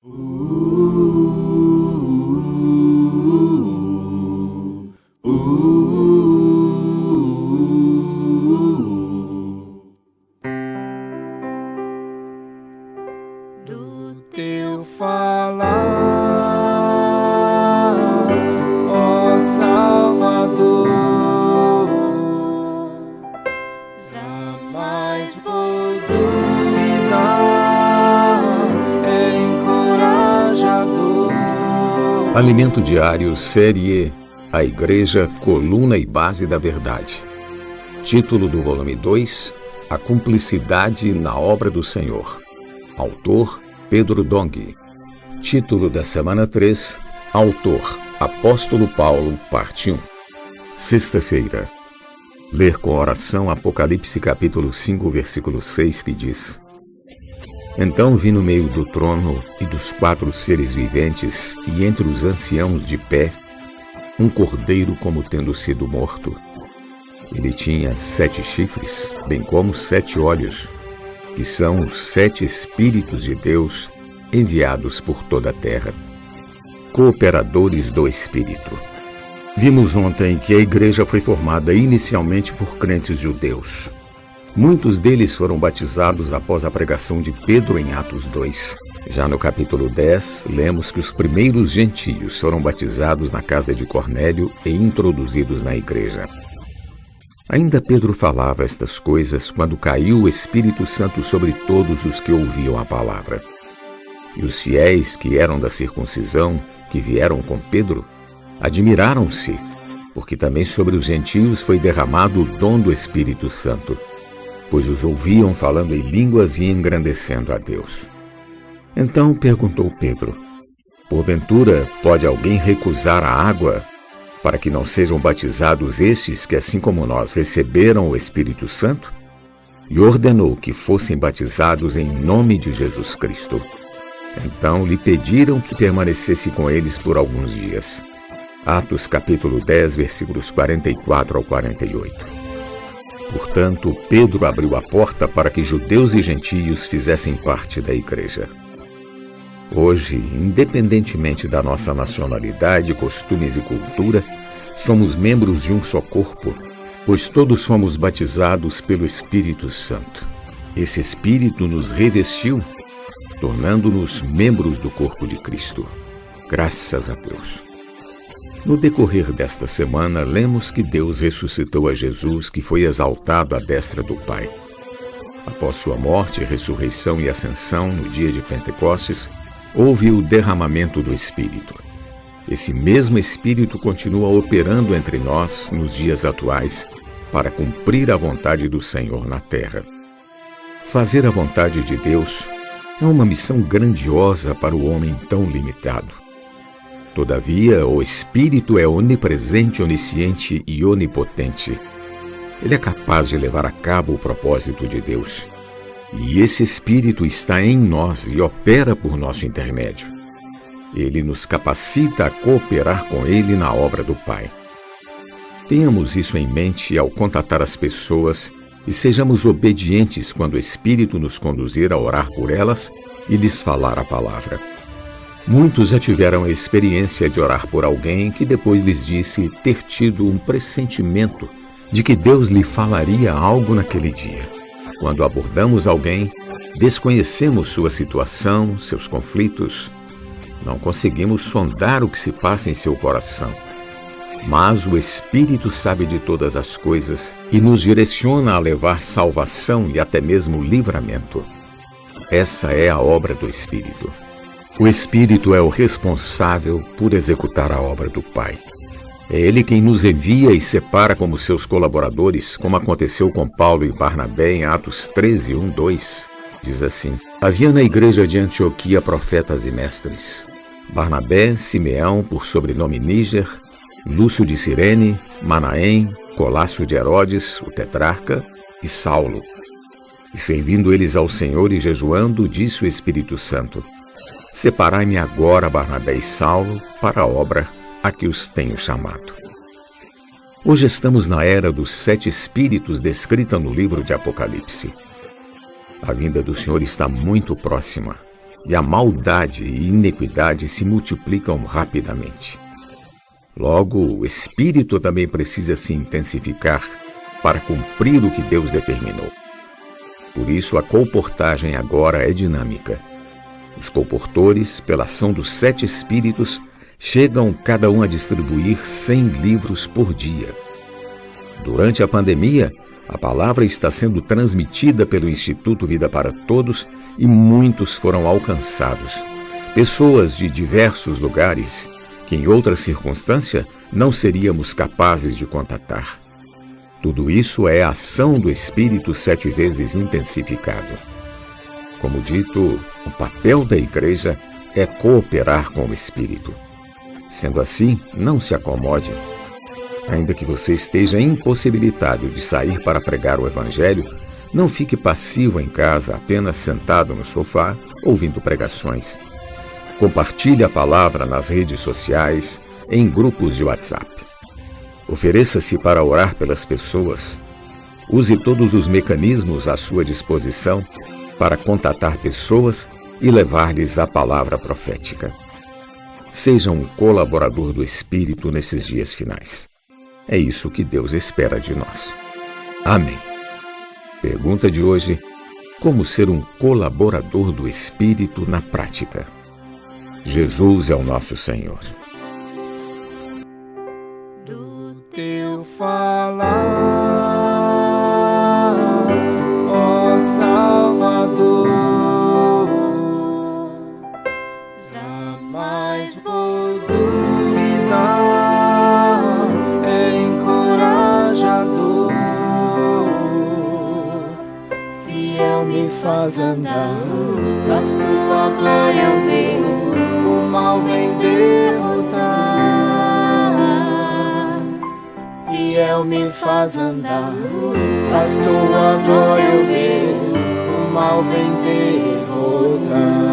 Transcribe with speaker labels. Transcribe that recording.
Speaker 1: Do teu falar, ó Salvador, jamais vou duvidar, é encorajador.
Speaker 2: Alimento Diário, Série E, A Igreja, Coluna e Base da Verdade. Título do volume 2, A Cumplicidade na Obra do Senhor. Autor, Pedro Dong. Título da semana 3, Autor, Apóstolo Paulo, parte 1. Sexta-feira. Ler com oração Apocalipse capítulo 5, versículo 6, que diz: Então vi no meio do trono e dos 4 seres viventes e entre os anciãos de pé, um cordeiro como tendo sido morto. Ele tinha 7 chifres, bem como 7 olhos, que são os 7 Espíritos de Deus enviados por toda a terra, cooperadores do Espírito. Vimos ontem que a igreja foi formada inicialmente por crentes judeus. Muitos deles foram batizados após a pregação de Pedro em Atos 2. Já no capítulo 10, lemos que os primeiros gentios foram batizados na casa de Cornélio e introduzidos na igreja. Ainda Pedro falava estas coisas quando caiu o Espírito Santo sobre todos os que ouviam a palavra. E os fiéis que eram da circuncisão, que vieram com Pedro, admiraram-se, porque também sobre os gentios foi derramado o dom do Espírito Santo, pois os ouviam falando em línguas e engrandecendo a Deus. Então perguntou Pedro: Porventura pode alguém recusar a água para que não sejam batizados estes que, assim como nós, receberam o Espírito Santo? E ordenou que fossem batizados em nome de Jesus Cristo. Então lhe pediram que permanecesse com eles por alguns dias. Atos capítulo 10, versículos 44 ao 48. Portanto, Pedro abriu a porta para que judeus e gentios fizessem parte da igreja. Hoje, independentemente da nossa nacionalidade, costumes e cultura, somos membros de um só corpo, pois todos fomos batizados pelo Espírito Santo. Esse Espírito nos revestiu, tornando-nos membros do corpo de Cristo. Graças a Deus. No decorrer desta semana, lemos que Deus ressuscitou a Jesus, que foi exaltado à destra do Pai. Após sua morte, ressurreição e ascensão, no dia de Pentecostes, houve o derramamento do Espírito. Esse mesmo Espírito continua operando entre nós nos dias atuais para cumprir a vontade do Senhor na terra. Fazer a vontade de Deus é uma missão grandiosa para o homem tão limitado. Todavia, o Espírito é onipresente, onisciente e onipotente. Ele é capaz de levar a cabo o propósito de Deus. E esse Espírito está em nós e opera por nosso intermédio. Ele nos capacita a cooperar com Ele na obra do Pai. Tenhamos isso em mente ao contatar as pessoas e sejamos obedientes quando o Espírito nos conduzir a orar por elas e lhes falar a palavra. Muitos já tiveram a experiência de orar por alguém que depois lhes disse ter tido um pressentimento de que Deus lhe falaria algo naquele dia. Quando abordamos alguém, desconhecemos sua situação, seus conflitos. Não conseguimos sondar o que se passa em seu coração. Mas o Espírito sabe de todas as coisas e nos direciona a levar salvação e até mesmo livramento. Essa é a obra do Espírito. O Espírito é o responsável por executar a obra do Pai. É Ele quem nos envia e separa como seus colaboradores, como aconteceu com Paulo e Barnabé em Atos 13, 1, 2. Diz assim: Havia na igreja de Antioquia profetas e mestres. Barnabé, Simeão, por sobrenome Níger, Lúcio de Cirene, Manaém, Colácio de Herodes, o tetrarca, e Saulo. E servindo eles ao Senhor e jejuando, disse o Espírito Santo: Separai-me agora Barnabé e Saulo para a obra a que os tenho chamado. Hoje estamos na era dos 7 Espíritos descrita no livro de Apocalipse. A vinda do Senhor está muito próxima. e a maldade e iniquidade se multiplicam rapidamente. Logo, o espírito também precisa se intensificar para cumprir o que Deus determinou. Por isso, a colportagem agora é dinâmica. Os colportores, pela ação dos 7 espíritos, chegam cada um a distribuir 100 livros por dia. Durante a pandemia, a palavra está sendo transmitida pelo Instituto Vida para Todos e muitos foram alcançados. Pessoas de diversos lugares que em outra circunstância não seríamos capazes de contatar. Tudo isso é a ação do Espírito 7 vezes intensificado. Como dito, o papel da Igreja é cooperar com o Espírito. Sendo assim, não se acomode. Ainda que você esteja impossibilitado de sair para pregar o Evangelho, não fique passivo em casa, apenas sentado no sofá, ouvindo pregações. Compartilhe a palavra nas redes sociais, em grupos de WhatsApp. Ofereça-se para orar pelas pessoas. Use todos os mecanismos à sua disposição para contatar pessoas e levar-lhes a palavra profética. Seja um colaborador do Espírito nesses dias finais. É isso que Deus espera de nós. Amém. Pergunta de hoje: como ser um colaborador do Espírito na prática? Jesus é o nosso Senhor.
Speaker 1: Do teu falar, ó Salvador, jamais vou duvidar, encorajador, fiel me faz andar, faz tua glória eu ver, o mal vem derrotar. Fiel me faz andar, faz tua glória eu ver, o mal vem derrotar.